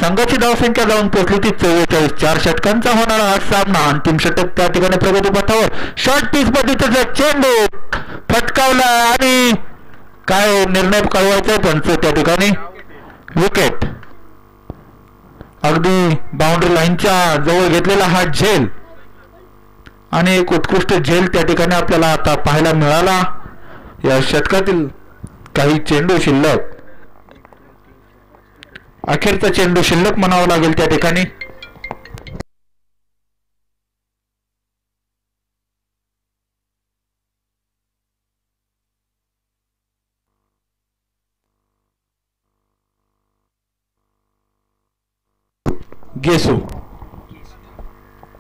संघाची धावसंख्या जाऊन पोहोचली ती 44. 4 षटकांचा होणारा हा सामना. अंतिम षटक त्या ठिकाणी प्रगतीपथावर. शॉर्ट पिच पद्धतीचा चेंडू फटकावला आणि काय निर्णय कळवायचा पंच त्या ठिकाणी. विकेट. अगदी बाउंड्री लाईनच्या जवळ घेतलेला हा झेल आणि एक उत्कृष्ट झेल त्या ठिकाणी आपल्याला आता पाहायला मिळाला. या षटकातील काही चेंडू शिल्लक अखेरचा चेंडू शिल्लक म्हणावा लागेल त्या ठिकाणी.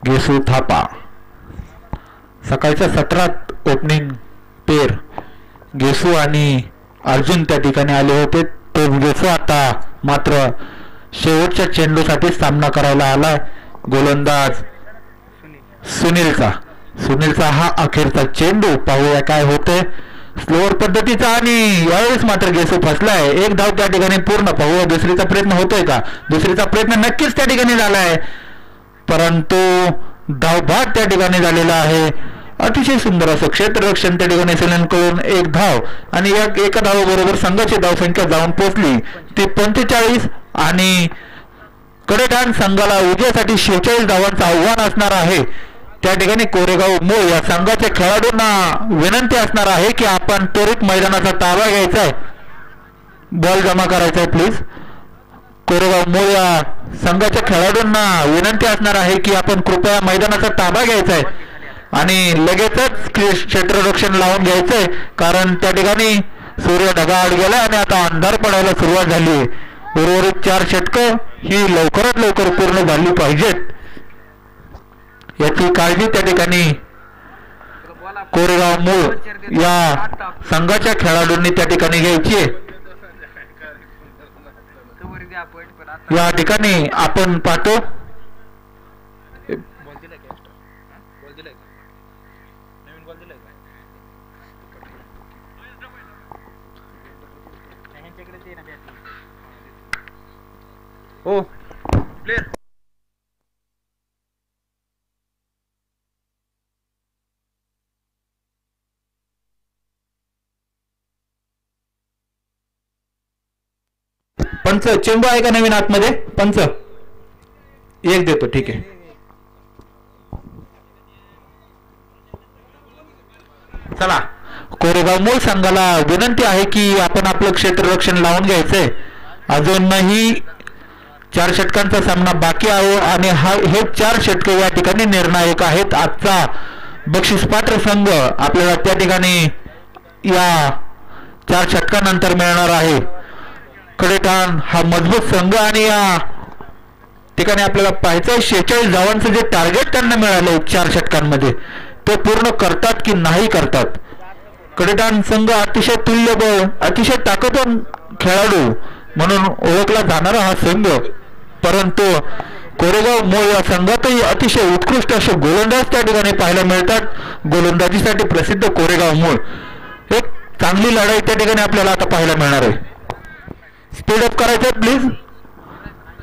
गेसू थापा सकाळच्या सत्रात ओपनिंग पेर गेसू आणि अर्जुन त्या ठिकाणी आले होते. तो गेसू आता मात्र शेवटच्या चेंडूसाठी सामना करायला आलाय. गोलंदाज सुनीलचा हा अखेरचा चेंडू. पाहूया काय होते. स्लोअर पद्धतीचा आणि यावेळेस मात्र गेसू फसलाय. एक धाव त्या ठिकाणी पूर्ण. पाहूया दुसरीचा प्रयत्न होतोय का. दुसरीचा प्रयत्न नक्कीच त्या ठिकाणी झालाय, परंतु धावभाग त्या ठिकाणी झालेला आहे. अतिशय सुंदर असं क्षेत्ररक्षण त्या ठिकाणी करून एक धाव आणि एका धावाबरोबर संघाची धावसंख्या जाऊन पोहोचली ती 45 आणि कडेठाण संघाला विजयासाठी 46 धावांचं आव्हान असणार आहे. त्या ठिकाणी कोरेगाव मूळ या संघाच्या खेळाडूंना विनंती असणार आहे की आपण त्वरित मैदानाचा ताबा घ्यायचा आहे, बॉल जमा करायचा आहे प्लीज. कोरेगाव मूळ या संघाच्या खेळाडूंना विनंती असणार आहे की आपण कृपया मैदानाचा ताबा घ्यायचा आहे आणि लगेचच क्षेत्ररक्षण लावून घ्यायचंय, कारण त्या ठिकाणी सूर्य ढगाआड गेला आणि आता अंधार पडायला सुरुवात झाली आहे. उर्वरित 4 षटकं ही लवकरात लवकर पूर्ण झाली पाहिजेत याची काळजी त्या ठिकाणी कोरेगाव मूळ या संघाच्या खेळाडूंनी त्या ठिकाणी घ्यायची आहे. या ठिकाणी आपण पाहतो हो प्लेयर पंच चेंडू आहे का नवीन आतमध्ये. पंच एक देतो. ठीक आहे. चला कोरेगाव मूळ संघाला विनंती आहे की आपण आपलं क्षेत्ररक्षण लावून घ्यायचंय. अजूनही 4 षटकांचा सामना बाकी आहे आणि हे 4 षटक या ठिकाणी निर्णायक आहेत. आजचा बक्षीसपात्र संघ आपल्याला त्या ठिकाणी या 4 षटकानंतर मिळणार आहे. कडेठाण हा मजबूत संघ आणि या ठिकाणी आपल्याला पाहायचं 46 धावांचं जे टार्गेट त्यांना मिळालं 4 षटकांमध्ये ते पूर्ण करतात की नाही करतात. कडेठाण संघ अतिशय तुल्यबळ अतिशय ताकदवान खेळाडू म्हणून ओळखला जाणारा हा संघ, परंतु कोरेगाव मूळ या संघातही अतिशय उत्कृष्ट असे गोलंदाज त्या ठिकाणी पाहायला मिळतात. गोलंदाजीसाठी प्रसिद्ध कोरेगाव मूळ. एक चांगली लढाई त्या ठिकाणी आपल्याला आता पाहायला मिळणार आहे. स्पीड अप करायचं प्लीज.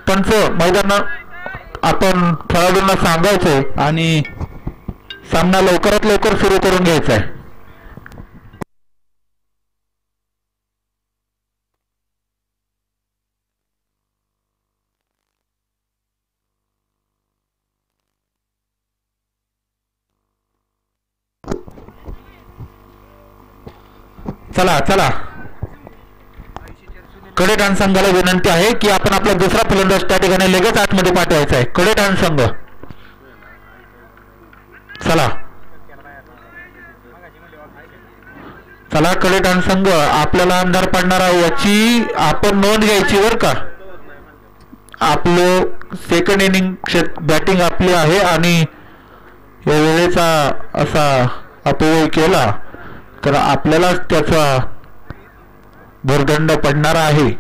पंच मैदानात आपण खेळाडूंना सांगायचंय आणि सामना लवकरात लवकर सुरू करून घ्यायचा आहे. चला चला कडेठाण संघाला विनंती आहे की आपण आपला दुसरा फलंदाज त्या ठिकाणी लगेच आतमध्ये पाठवायचा आहे. कडेठाण संघ चला चला कडेठाण संघ आपल्याला अंधार पडणार आहे याची आपण नोंद घ्यायची बरं का. आपलं सेकंड इनिंग बॅटिंग आपली आहे आणि या वेळेचा असा अपव्यय केला तर आपल्यालाच त्याचा भुर्दंड पडणार आहे.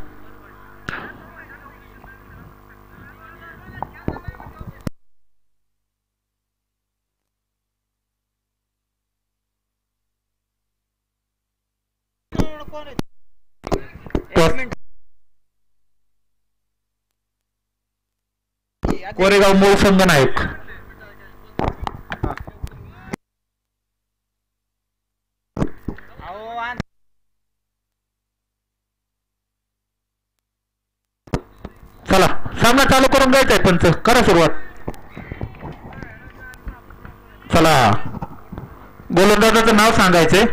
कोरेगाव मूळ संघ नायक चला सामना चालू करून द्यायचा आहे. पंच करा सुरुवात. चला गोलंदाजाचं नाव सांगायचंय.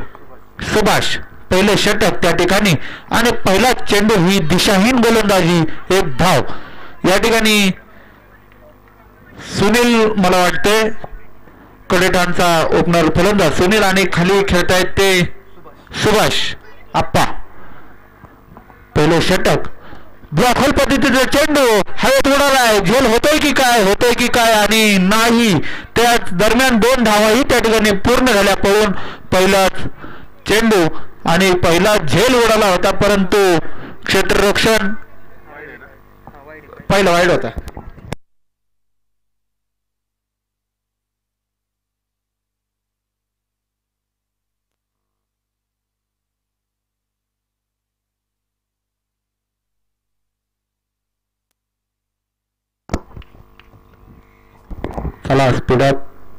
सुभाष पहिले षटक त्या ठिकाणी आणि पहिला चेंडू ही दिशाहीन गोलंदाजी, एक धाव या ठिकाणी. सुनील मला वाटते कडेठाणचा ओपनर फलंदाज सुनील आणि खाली खेळतायत ते सुभाष आप्पा. पहिले षटक ब्लॉकहोल पद्धतीचा चेंडू हवेत उडालाय, झेल होतोय की काय आणि नाही. त्याच दरम्यान 2 धावाही त्या ठिकाणी पूर्ण झाल्या पळून. पहिलाच चेंडू आणि पहिला झेल उडाला होता, परंतु क्षेत्ररक्षण पहिला वाईड होता. चला स्पीडात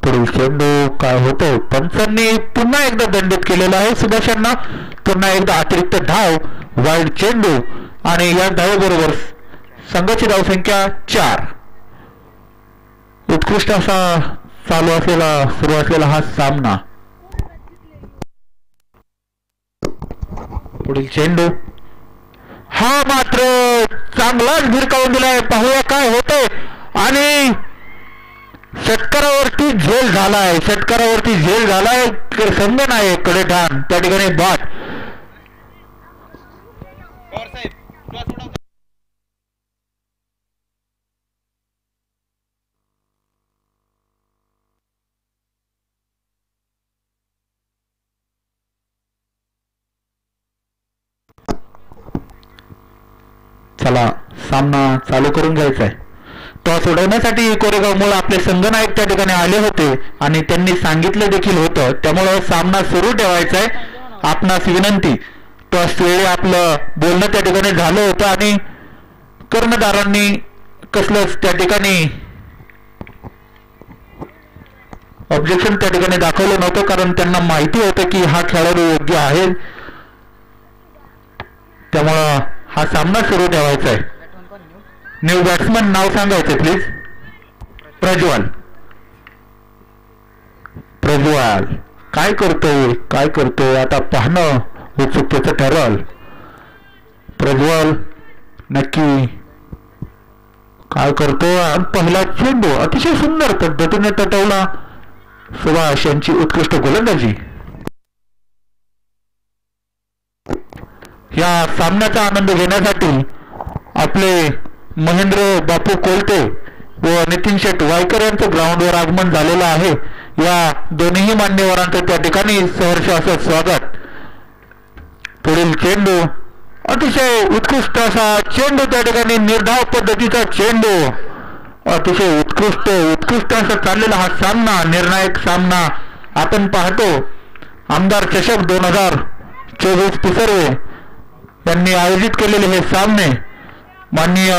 पुढील चेंडू काय होतो. पंचांनी पुन्हा एकदा दंडित केलेला आहे सुभाषांना. पुन्हा एकदा अतिरिक्त धाव, वाईड चेंडू आणि या धावेबरोबर संघाची धावसंख्या 4. उत्कृष्ट असा सुरू असलेला हा सामना. पुढील चेंडू हा मात्र चांगलाच भिरकावून दिलाय. पाहूया काय होतंय आणि षटकारावरती झेल झालाय. संघ नाही कडेठाण त्या ठिकाणी बाट. चला सामना चालू करून घ्यायचा आहे. टॉस उडवण्यासाठी कोरेगाव मूळ आपले संघनायक त्या ठिकाणी आले होते आणि त्यांनी सांगितलं देखील होतं, त्यामुळे सामना सुरू ठेवायचा आहे. आपणास विनंती. टॉस वेळी आपलं बोलणं त्या ठिकाणी झालं होतं आणि कर्णधारांनी कसलंच त्या ठिकाणी ऑब्जेक्शन त्या ठिकाणी दाखवलं नव्हतं, कारण त्यांना माहिती होतं की हा खेळाडू योग्य आहे. त्यामुळं हा सामना सुरू ठेवायचा आहे. न्यू बॅट्समन नाव सांगायचं प्लीज. प्रज्वल काय करतोय आता पाहणं उत्सुकतेचं ठरल. प्रज्वल नक्की काय करतो. पहिला चेंडू अतिशय सुंदर पद्धतीने तटवला. सुभाष यांची उत्कृष्ट गोलंदाजी. या सामन्याचा आनंद घेण्यासाठी आपले महेंद्र बापू कोलते व नितीन शेट वायकर यांचं ग्राउंडवर आगमन झालेलं आहे. या दोन्ही मान्यवरांचं त्या ठिकाणी सहर्ष असं स्वागत. पुढील चेंडू अतिशय उत्कृष्ट असा चेंडू त्या ठिकाणी, निर्धाव पद्धतीचा चेंडू. अतिशय उत्कृष्ट असा चाललेला हा सामना, निर्णायक सामना आपण पाहतो. आमदार चषक 2024 पिसर्वे यांनी आयोजित केलेले हे सामने माननीय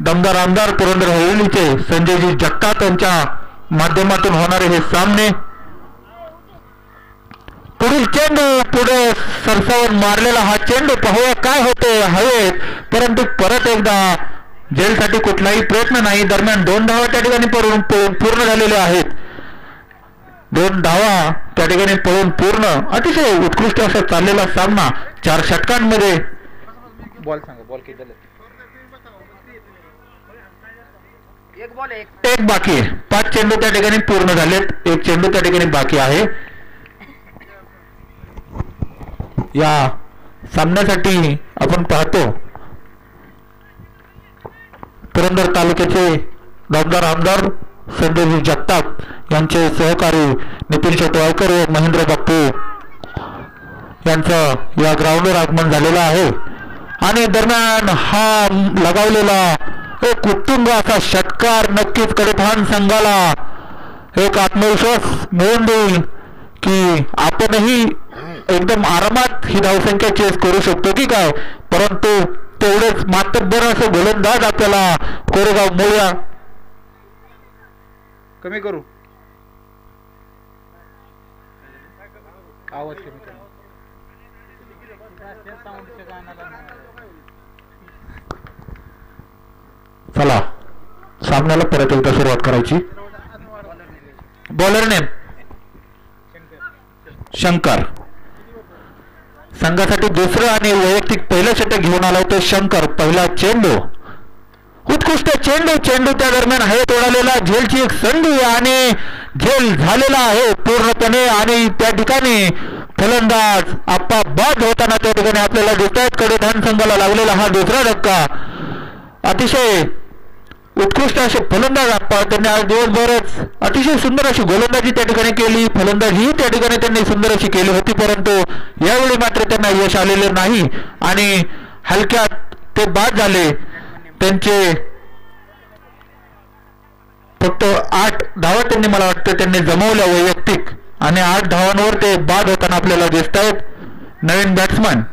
दमदार आमदार पुरंदर हवेलीचे संजयजी जगताप यांच्या माध्यमातून होणारे हे सामने. पुढील चेंडू पुढे सरसावून मारलेला हा चेंडू. पाहूया काय होते हवेत, परंतु परत एकदा जेलसाठी कुठलाही प्रयत्न नाही. दरम्यान 2 धावा त्या ठिकाणी पूर्ण झालेल्या आहेत. 2 धावा त्या ठिकाणी पळून पूर्ण. अतिशय उत्कृष्ट असा चाललेला सामना. 4 षटकांमध्ये बॉल सांगा. बॉल किती झाले? एक बाकी आहे. 5 चेंडू त्या ठिकाणी पूर्ण झालेत. 1 चेंडू त्या ठिकाणी बाकी आहे. या सामन्यासाठी आपण पाहतो पुरंदर तालुक्याचे दमदार आमदार संजयजी जगताप यांचे सहकारी नितीन शेटवाळकर व महेंद्र बाप्पू यांचं या ग्राउंडवर आगमन झालेलं आहे. आणि दरम्यान हा लगावलेला एक उत्तुंग असा षटकार नक्कीच कडेठाण संघाला एक आत्मविश्वास मिळवून देईल की आपणही एकदम आरामात ही धावसंख्या चेस करू शकतो की काय. परंतु तेवढेच मातब्बर असे गोलंदाज आपल्याला कोरेगाव मूळ कमी करू आवाज कमी करू. चला सामन्याला परत एकदा सुरुवात करायची. Bowler name Shankar. संघासाठी दुसरं आणि वैयक्तिक पहिलं षटक घेऊन आला तो शंकर. पहिला चेंडू, उत्कृष्ट चेंडू त्या दरम्यान हवेत उडालेला, झेलची एक संधी आणि झेल झालेला आहे पूर्णपणे. आणि त्या ठिकाणी फलंदाज आप्पा बाद होताना त्या ठिकाणी आपल्याला दिसत आहेत. कडेधान संघाला लागलेला हा दुसरा धक्का. अतिशय उत्कृष्ट असे फलंदाज आप्पा, त्यांनी आज दिवसभरच अतिशय सुंदर अशी गोलंदाजी त्या ठिकाणी केली, फलंदाजी त्या ठिकाणी त्यांनी सुंदर अशी केली होती, परंतु यावेळी मात्र त्यांना यश आलेले नाही आणि हलक्यात ते बाद झाले. त्यांचे फक्त 8 धावा त्यांनी, मला वाटतं त्यांनी जमवल्या वैयक्तिक, आणि 8 धावांवर ते बाद होताना आपल्याला दिसत आहेत. नवीन बॅट्समन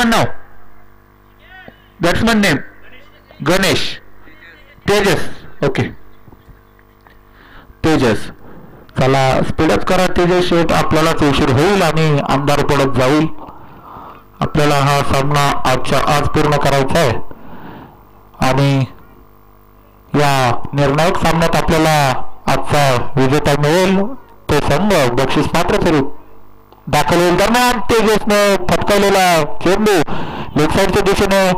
नाव, batsman name Ganesh Tejas. Okay Tejas, चला स्पीडअप करा तेजस, शेट आपल्यालाच उशीर होईल आणि आमदार पडत जाईल. आपल्याला हा सामना आज पूर्ण करायचा आहे आणि या निर्णायक सामन्यात आपल्याला आजचा विजेता मिळेल तो संघ बक्षीस पात्र स्वरूप दाखल होईल. दरम्यान तेजसने फटकावलेला चेंडू लेफ्ट साईडच्या दिशेने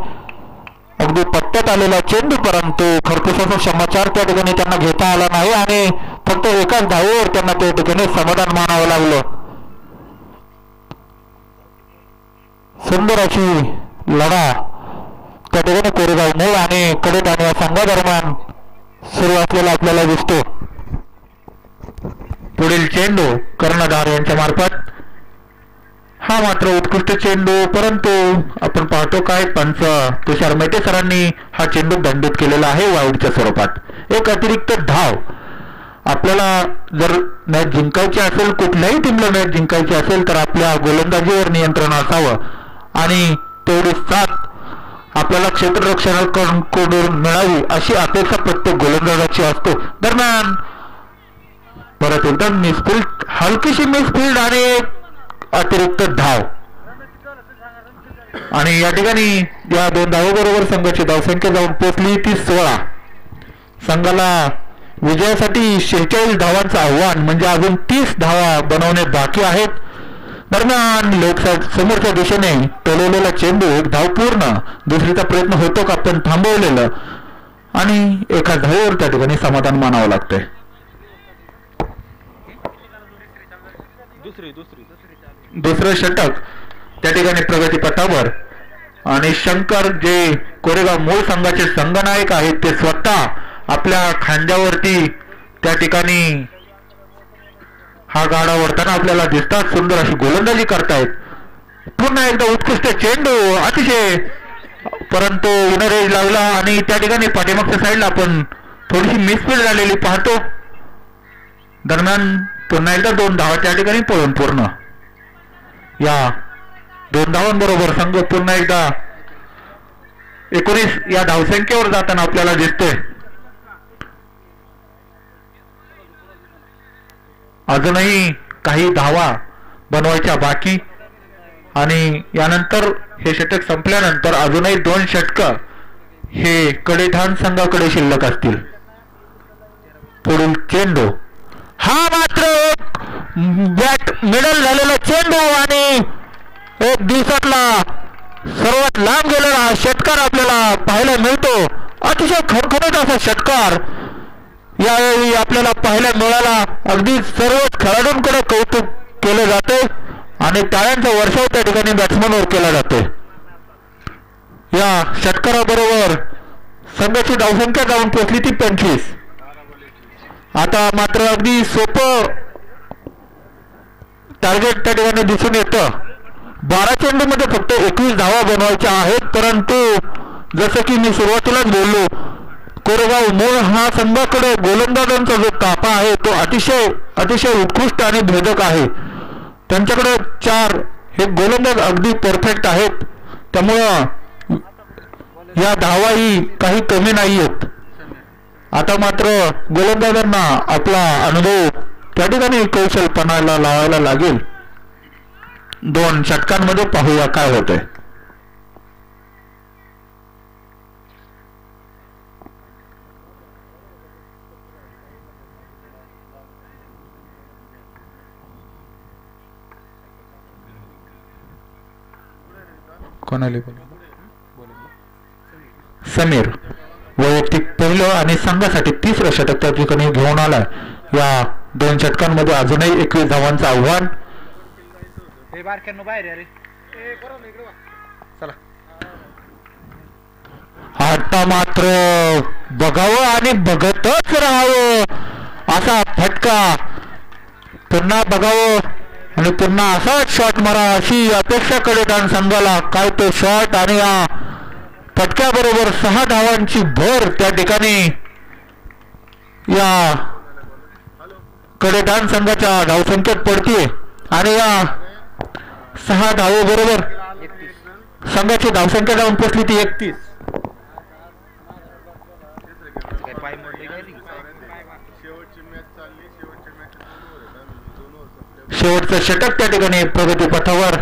अगदी पट्ट्यात आलेला चेंडू, परंतु खरपुसाचा समाचार त्या ठिकाणी त्यांना घेता आला नाही आणि फक्त एकाच धावेवर त्यांना त्या ठिकाणी समाधान मानावं लागलं. सुंदर अशी लढा त्या ठिकाणी कोरेगाव मूळ आणि कडेधान या संघादरम्यान सुरू असलेला आपल्याला दिसतो. पुढील चेंडू कर्णधार यांच्या मार्फत, हा मात्र उत्कृष्ट चेंडू, परंतु आपण पाहतो काय पंच तुषार मेटे सरांनी हा चेंडू दंडित केलेला आहे वाईडच्या स्वरूपात. एक अतिरिक्त धाव. आपल्याला जर मॅच जिंकायची असेल, कुठल्याही टीमला मॅच जिंकायची असेल तर आपल्या गोलंदाजीवर नियंत्रण असावं आणि तेवढी साथ आपल्याला क्षेत्ररक्षणाकडून मिळावी अशी अपेक्षा प्रत्येक गोलंदाजाची असते. दरम्यान परत एकदा मिसफील्ड, हलकीशी मिसफील्ड आणि अतिरिक्त धाव, आणि या ठिकाणी या 2 धावाबरोबर संघाची धावसंख्या जाऊन पोहोचली ती 16. संघाला विजयासाठी 46 धावांचं आव्हान, म्हणजे अजून 30 धावा बनवणे बाकी आहेत. दरम्यान लेफ्ट साईड समोरच्या दिशेने टोलवलेला चेंडू, एक धाव पूर्ण, दुसरीचा प्रयत्न होतो का पण थांबवलेलं आणि एका धावेवर त्या ठिकाणी समाधान मानावं लागतंय. दुसरं षटक त्या ठिकाणी प्रगतीपथावर आणि शंकर जे कोरेगाव मूळ संघाचे संघनायक आहेत ते स्वतः आपल्या खांद्यावरती त्या ठिकाणी हा गाडा ओढताना आपल्याला दिसतात. सुंदर अशी गोलंदाजी करतायत. पुन्हा एकदा उत्कृष्ट चेंडू, अतिशय, परंतु इनर एज लागला आणि त्या ठिकाणी पाठीमागच्या साईडला आपण थोडीशी मिसफील्ड झालेली पाहतो. दरम्यान पुन्हा एकदा 2 धावा त्या ठिकाणी पळून पूर्ण. या 2 धावांबरोबर संघ पुन्हा एकदा 19 या धावसंख्येवर जाताना आपल्याला दिसतोय. अजूनही काही धावा बनवायच्या बाकी आणि यानंतर हे षटक संपल्यानंतर अजूनही 2 षटकं हे कडेधान संघाकडे शिल्लक असतील. पुढील चेंडू, हा मात्र बॅट मिडल झालेला चेंडू आणि एक दिवसातला सर्वात लांब गेलेला हा षटकार आपल्याला पाहायला मिळतो. अतिशय खणखणीत असा षटकार यावेळी आपल्याला पाहायला मिळाला. अगदी सर्वच खेळाडूंकडे कौतुक केले जाते आणि टाळ्यांचा वर्षाव त्या ठिकाणी बॅट्समनवर केला जातो. या षटकाराबरोबर संघाची धावसंख्या जाऊन पोहोचली ती 25. आता मात्र अगदी सोपं टार्गेट त्या ठिकाणी दिसून येतं. 12 चेंडूमध्ये फक्त 21 धावा बनवायच्या आहेत, परंतु जसं की मी सुरुवातीलाच बोललो, कोरेगाव मूळ हा संघाकडे गोलंदाजांचा जो ताफा आहे तो अतिशय उत्कृष्ट आणि भेदक आहे. त्यांच्याकडे 4 हे गोलंदाज अगदी परफेक्ट आहेत, त्यामुळं या धावाही काही कमी नाही आहेत. आता मात्र गोलंदाजांना आपला अनुभव त्या ठिकाणी कौशलपणाला लावायला लागेल. 2 षटकांमध्ये पाहूया काय होतंय. कोणाला समीर वैयक्तिक पहिलं आणि संघासाठी 3रं षटक त्या ठिकाणी घेऊन आलाय. या 2 षटकांमध्ये अजूनही 21 धावांचं आव्हान. आता मात्र बघावं आणि बघतच राहावं असा फटका. पुन्हा बघावं आणि पुन्हा असाच शॉट मारा अशी अपेक्षा कडेदान संघाला. काय तो शॉट आणि या फटक्याबरोबर 6 धावांची भर त्या ठिकाणी या कडेदान संघाच्या धावसंख्येत पडतीये. आणि या 6 धावेबरोबर संघाची धावसंख्या जाऊन पोचली ती 31. शेवटचं षटक त्या ठिकाणी प्रगती पथावर.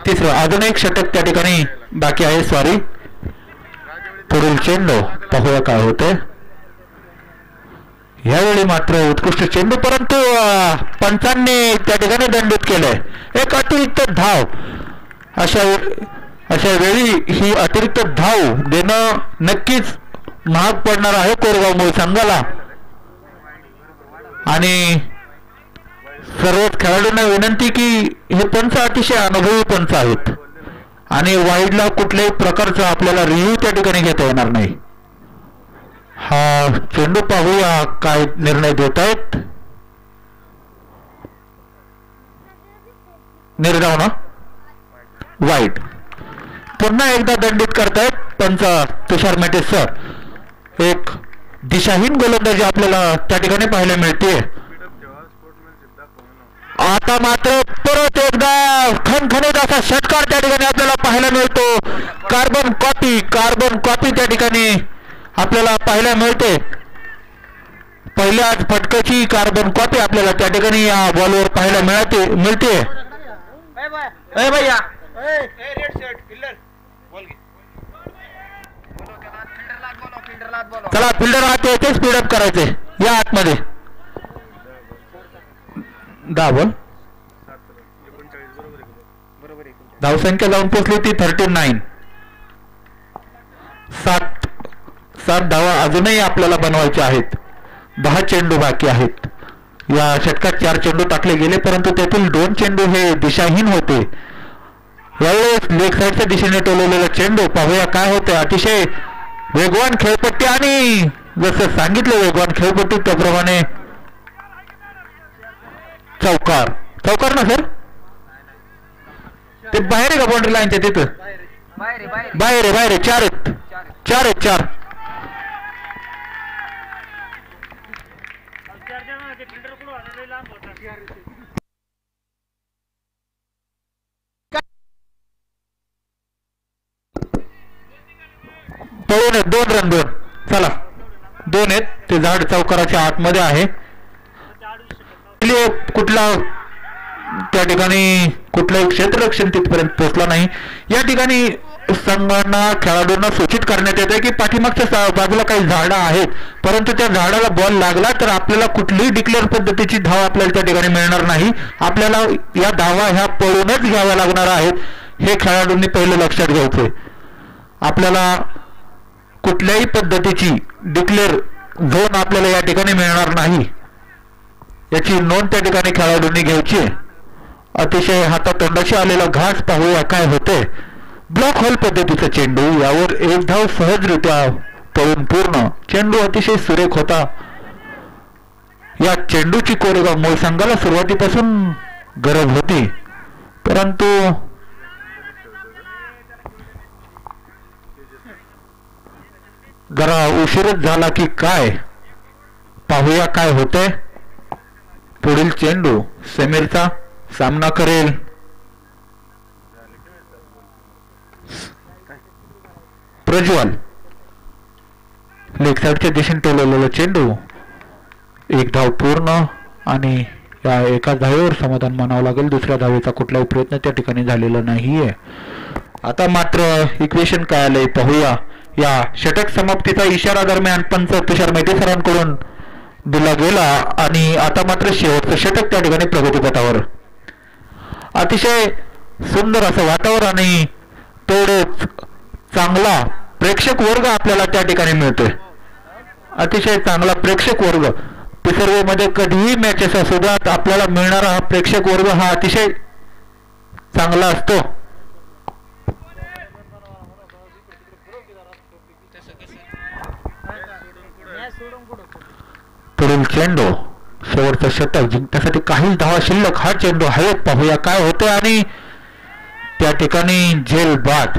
3रं अजून एक षटक त्या ठिकाणी बाकी आहे. सॉरी, पुढील चेंडू पाहूया काय होते. यावेळी मात्र उत्कृष्ट चेंडू, परंतु पंचांनी त्या ठिकाणी दंडित केलंय. एक अतिरिक्त धाव. अशा वेळी ही अतिरिक्त धाव देणं नक्कीच महाग पडणार आहे कोरेगाव मूळ संघाला. आणि सर्वच खेळाडूंना विनंती की हे पंच अतिशय अनुभवी पंच आहेत आणि वाईडला कुठल्याही प्रकारचा आपल्याला रिव्ह्यू त्या ठिकाणी घेता येणार नाही. हा चेंडू पाहूया काय निर्णय देत आहेत. निर्धाव ना वाईट. पुन्हा एकदा दंडित करतायत पंच तुषार मेटे सर. एक दिशाहीन गोलंदाजी आपल्याला त्या ठिकाणी पाहायला मिळते. आता मात्र परत एकदा खणखणीत असा षटकार त्या ठिकाणी आपल्याला पाहायला मिळतो. कार्बन कॉपी त्या ठिकाणी आपल्याला पाहायला मिळते. पहिल्याच फटकाची कार्बन कॉपी आपल्याला त्या ठिकाणी या बॉलवर पाहायला मिळते. चला फिल्डर आत यायचे, स्पीडअप करायचे. या आतमध्ये धावसंख्या जाऊन पोचली ती 39. 7 धावा अजूनही आपल्याला बनवायचे आहेत. 10 चेंडू बाकी आहेत. या षटकात 4 चेंडू टाकले गेले, परंतु त्यातील 2 चेंडू हे दिशाहीन होते. यावेळेस लेग साईडच्या दिशेने टोलवलेला चेंडू पाहूया काय होते. अतिशय वेगवान खेळपट्टी आणि जसं सांगितलं वेगवान खेळपट्टी त्याप्रमाणे चौकार ना सर. ते बाहेर आहे का बाउंड्री लाईनच्या तिथं? बाहेर आहे. 4 पळून 2 रन 2. चला 2 आहेत. ते झाड चौकाराच्या आतमध्ये आहे. कुठला त्या ठिकाणी कुठलाही क्षेत्ररक्षण तिथपर्यंत पोहोचला नाही. या ठिकाणी संघांना खेळाडूंना सूचित करण्यात येते की पाठीमागच्या बाजूला काही झाडं आहेत, परंतु त्या झाडाला बॉल लागला तर आपल्याला कुठलीही डिक्लेअर पद्धतीची धाव आपल्याला त्या ठिकाणी मिळणार नाही. आपल्याला या धावा ह्या पळूनच घ्याव्या लागणार आहेत. हे खेळाडूंनी पहिलं लक्षात घ्यायचे. आपल्याला कुठल्याही पद्धतीची डिक्लेअर झोन आपल्याला या ठिकाणी मिळणार नाही याची नोंद त्या ठिकाणी खेळाडूंनी घ्यायची. अतिशय हातातोंडाशी आलेला घास पाहूया काय होते. ब्लॉक होल पद्धतीचा चेंडू, यावर 1 धाव सहजरित्या पळून पूर्ण. चेंडू अतिशय सुरेख होता. या चेंडूची कोरेगाव मूळ संघाला सुरुवातीपासून गरज होती, परंतु जरा उशीरच झाला की काय. पाहूया काय होते. पुढील चेंडू समीरचा सामना करेल. प्रज्वल लेग साईडच्या दिशेने टोलवलेला चेंडू. 1 धाव पूर्ण आणि या एका धावेवर समाधान मानावं लागेल. दुसऱ्या धावेचा कुठलाही प्रयत्न त्या ठिकाणी झालेला नाहीये. आता मात्र इक्वेशन काय आलंय पाहूया. या षटक समाप्तीचा इशारा दरम्यान पंच तुषार मेटे सरांकडून दिला गेला आणि आता मात्र शेवटचं षटक त्या ठिकाणी प्रगतीपथावर. अतिशय सुंदर असं वातावरण आणि तेवढेच चांगला प्रेक्षक वर्ग आपल्याला त्या ठिकाणी मिळतोय. अतिशय चांगला प्रेक्षक वर्ग पिसर्वेमध्ये कधीही मॅचेस असू द्यात आपल्याला मिळणारा हा प्रेक्षक वर्ग हा अतिशय चांगला असतो. पुढील चेंडू शेवटचा षटक जिंकण्यासाठी काहीच धावा शिल्लक. हा चेंडू हवेत पाहूया काय होते आणि त्या ठिकाणी झेल बाद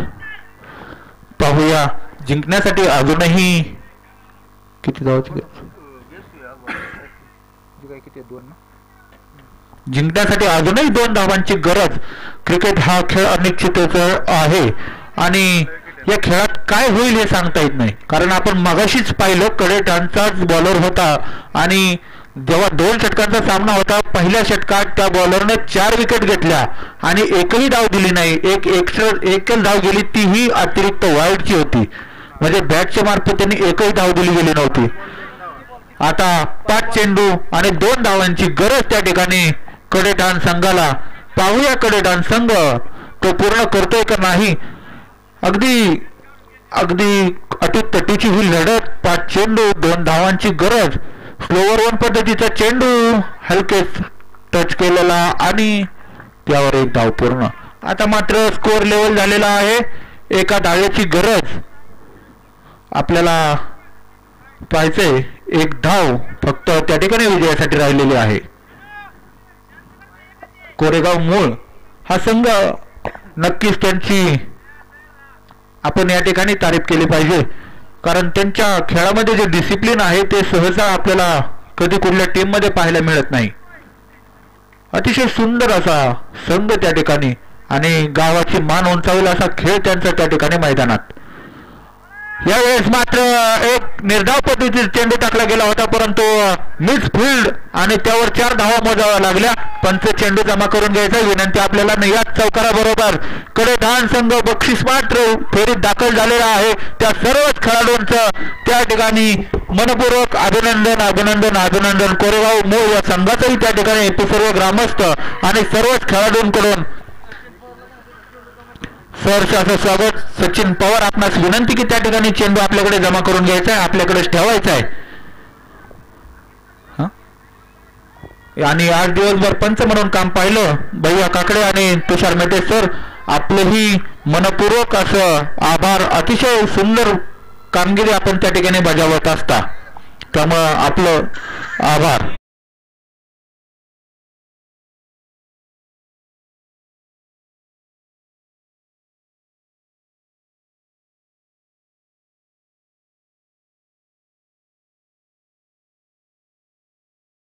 पाहूया. जिंकण्यासाठी अजूनही किती धावाची जिंकण्यासाठी अजूनही 2 धावांची गरज. क्रिकेट हा खेळ अनिश्चिततेचा आहे आणि या खेळात काय होईल हे सांगता येत नाही. कारण आपण मगाशीच पाहिलं कडेटांचाच बॉलर होता आणि जेव्हा 2 षटकांचा सामना होता पहिल्या षटकात त्या बॉलरने 4 विकेट घेतल्या आणि एकही धाव दिली नाही. एकच धाव गेली तीही अतिरिक्त वाईडची होती. म्हणजे बॅटच्या मार्फत त्यांनी एकही धाव दिली गेली नव्हती. आता 5 चेंडू आणि 2 धावांची गरज त्या ठिकाणी कडेठाण संघाला. पाहूया कडेठाण संघ तो पूर्ण करतोय का नाही. अगदी अटीतटीची ही लढत. 5 चेंडू 2 धावांची गरज. स्लोवर 1 पद्धतीचा चेंडू हलकेच टच केलेला आणि त्यावर 1 धाव पूर्ण. आता मात्र स्कोअर लेवल झालेला आहे. एका धावेची गरज आपल्याला पाहायचंय. 1 धाव फक्त त्या ठिकाणी विजयासाठी राहिलेली आहे. कोरेगाव मूळ हा संघ नक्कीच त्यांची आपण या ठिकाणी तारीफ केली पाहिजे. कारण त्यांच्या खेळामध्ये जे डिसिप्लिन आहे ते सहसा आपल्याला कधी कुठल्या टीम मध्ये पाहायला मिळत नाही. अतिशय सुंदर असा संघ त्या ठिकाणी आणि गावाची मान उंचावेल असा खेळ त्यांचा त्या ठिकाणी मैदानात. यावेळेस मात्र एक निर्धाव पद्धतीचा चेंडू टाकला गेला होता परंतु मिस फील्ड आणि त्यावर 4 धावा मोजाव्या लागल्या. पंच चेंडू जमा करून घ्यायचा विनंती आपल्याला. याच चौकाराबरोबर कडेठाण संघ बक्षीस मात्र फेरीत दाखल झालेला आहे. त्या सर्वच खेळाडूंचं त्या ठिकाणी मनपूर्वक अभिनंदन. कोरेगाव मूळ या संघाचंही त्या ठिकाणी सर्व ग्रामस्थ आणि सर्वच खेळाडूंकडून सहर्ष असं स्वागत. सचिन पवार आपणास विनंती की त्या ठिकाणी चेंडू आपल्याकडे जमा करून घ्यायचा आहे, आपल्याकडेच ठेवायचा आहे. आणि आज दिवसभर पंच म्हणून काम पाहिलं भैया काकडे आणि तुषार मेटे सर. आपलेही मनपूर्वक असं आभार. अतिशय सुंदर कामगिरी आपण त्या ठिकाणी बजावत असता त्यामुळं आपलं आभार.